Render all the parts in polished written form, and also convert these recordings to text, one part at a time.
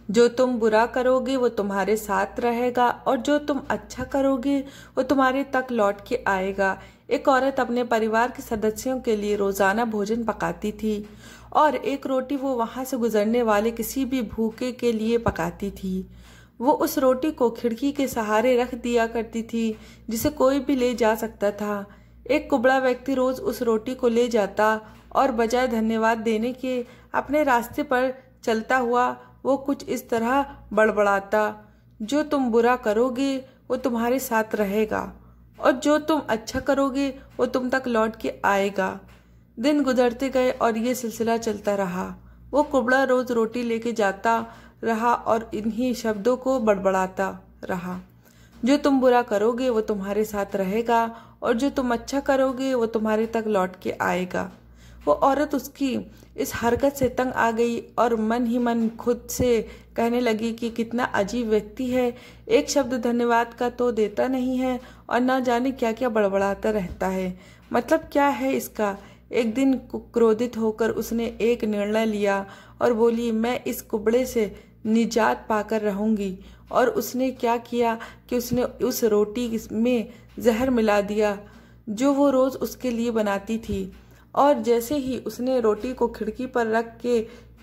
जो तुम बुरा करोगे वो तुम्हारे साथ रहेगा और जो तुम अच्छा करोगे वो तुम्हारे तक लौट के आएगा। एक औरत अपने परिवार के सदस्यों के लिए रोजाना भोजन पकाती थी और एक रोटी वो वहां से गुजरने वाले किसी भी भूखे के लिए पकाती थी। वो उस रोटी को खिड़की के सहारे रख दिया करती थी जिसे कोई भी ले जा सकता था। एक कुबड़ा व्यक्ति रोज उस रोटी को ले जाता और बजाय धन्यवाद देने के अपने रास्ते पर चलता हुआ वो कुछ इस तरह बड़बड़ाता, जो तुम बुरा करोगे वो तुम्हारे साथ रहेगा और जो तुम अच्छा करोगे वो तुम तक लौट के आएगा। दिन गुजरते गए और ये सिलसिला चलता रहा। वो कुबड़ा रोज रोटी लेके जाता रहा और इन्हीं शब्दों को बड़बड़ाता रहा, जो तुम बुरा करोगे वो तुम्हारे साथ रहेगा और जो तुम अच्छा करोगे वो तुम्हारे तक लौट के आएगा। वो औरत उसकी इस हरकत से तंग आ गई और मन ही मन खुद से कहने लगी कि कितना अजीब व्यक्ति है, एक शब्द धन्यवाद का तो देता नहीं है और न जाने क्या क्या बड़बड़ाता रहता है, मतलब क्या है इसका। एक दिन क्रोधित होकर उसने एक निर्णय लिया और बोली, मैं इस कुबड़े से निजात पाकर रहूंगी। और उसने क्या किया कि उसने उस रोटी में जहर मिला दिया जो वो रोज उसके लिए बनाती थी। और जैसे ही उसने रोटी को खिड़की पर रख के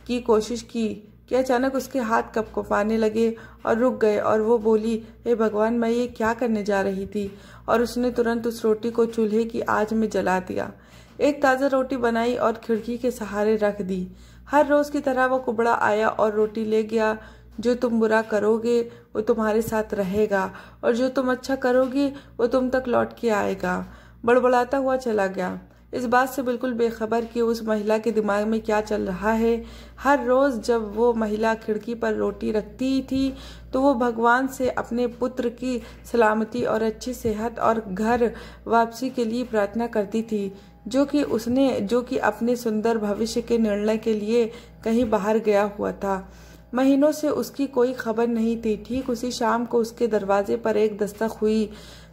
की कोशिश की कि अचानक उसके हाथ कँपकँपाने लगे और रुक गए और वो बोली, हे भगवान, मैं ये क्या करने जा रही थी। और उसने तुरंत उस रोटी को चूल्हे की आग में जला दिया। एक ताज़ा रोटी बनाई और खिड़की के सहारे रख दी। हर रोज की तरह वो कुबड़ा आया और रोटी ले गया। जो तुम बुरा करोगे वो तुम्हारे साथ रहेगा और जो तुम अच्छा करोगे वो तुम तक लौट के आएगा। बड़बड़ाता हुआ चला गया, इस बात से बिल्कुल बेखबर कि उस महिला के दिमाग में क्या चल रहा है। हर रोज जब वो महिला खिड़की पर रोटी रखती थी तो वो भगवान से अपने पुत्र की सलामती और अच्छी सेहत और घर वापसी के लिए प्रार्थना करती थी, जो कि अपने सुंदर भविष्य के निर्णय के लिए कहीं बाहर गया हुआ था। महीनों से उसकी कोई खबर नहीं थी। ठीक उसी शाम को उसके दरवाजे पर एक दस्तक हुई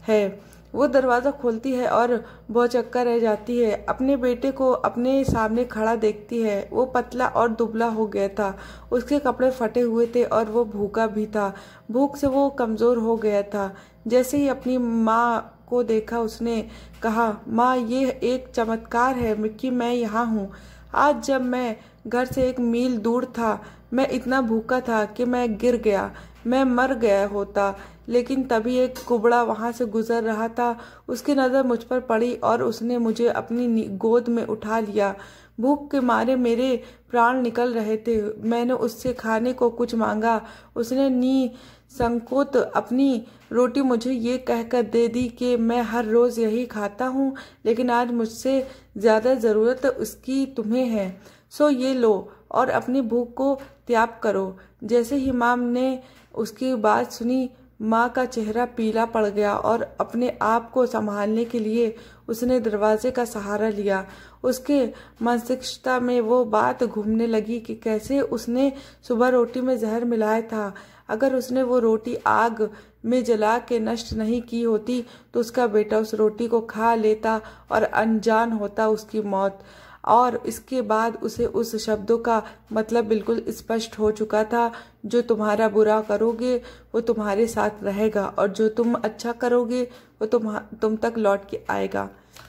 है। वो दरवाज़ा खोलती है और भौचक्का रह जाती है। अपने बेटे को अपने सामने खड़ा देखती है। वो पतला और दुबला हो गया था, उसके कपड़े फटे हुए थे और वो भूखा भी था। भूख से वो कमज़ोर हो गया था। जैसे ही अपनी माँ को देखा उसने कहा, माँ, ये एक चमत्कार है कि मैं यहाँ हूँ। आज जब मैं घर से 1 मील दूर था मैं इतना भूखा था कि मैं गिर गया, मैं मर गया होता। लेकिन तभी एक कुबड़ा वहां से गुजर रहा था, उसकी नज़र मुझ पर पड़ी और उसने मुझे अपनी गोद में उठा लिया। भूख के मारे मेरे प्राण निकल रहे थे। मैंने उससे खाने को कुछ मांगा, उसने निसंकोच अपनी रोटी मुझे ये कहकर दे दी कि मैं हर रोज़ यही खाता हूँ, लेकिन आज मुझसे ज़्यादा ज़रूरत उसकी तुम्हें है, सो ये लो और अपनी भूख को त्याग करो। जैसे ही माँ ने उसकी बात सुनी, माँ का चेहरा पीला पड़ गया और अपने आप को संभालने के लिए उसने दरवाजे का सहारा लिया। उसके मस्तिष्क में वो बात घूमने लगी कि कैसे उसने सुबह रोटी में जहर मिलाया था। अगर उसने वो रोटी आग में जला के नष्ट नहीं की होती तो उसका बेटा उस रोटी को खा लेता और अनजान होता उसकी मौत। और इसके बाद उसे उस शब्दों का मतलब बिल्कुल स्पष्ट हो चुका था, जो तुम्हारा बुरा करोगे वो तुम्हारे साथ रहेगा और जो तुम अच्छा करोगे वो तुम तक लौट के आएगा।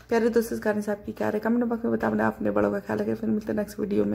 प्यारे दोस्तों, इस गाने से आपकी क्या राय, कमेंट बॉक्स में बताना। अपने बड़ों का ख्याल रखें। फिर मिलते हैं नेक्स्ट वीडियो में।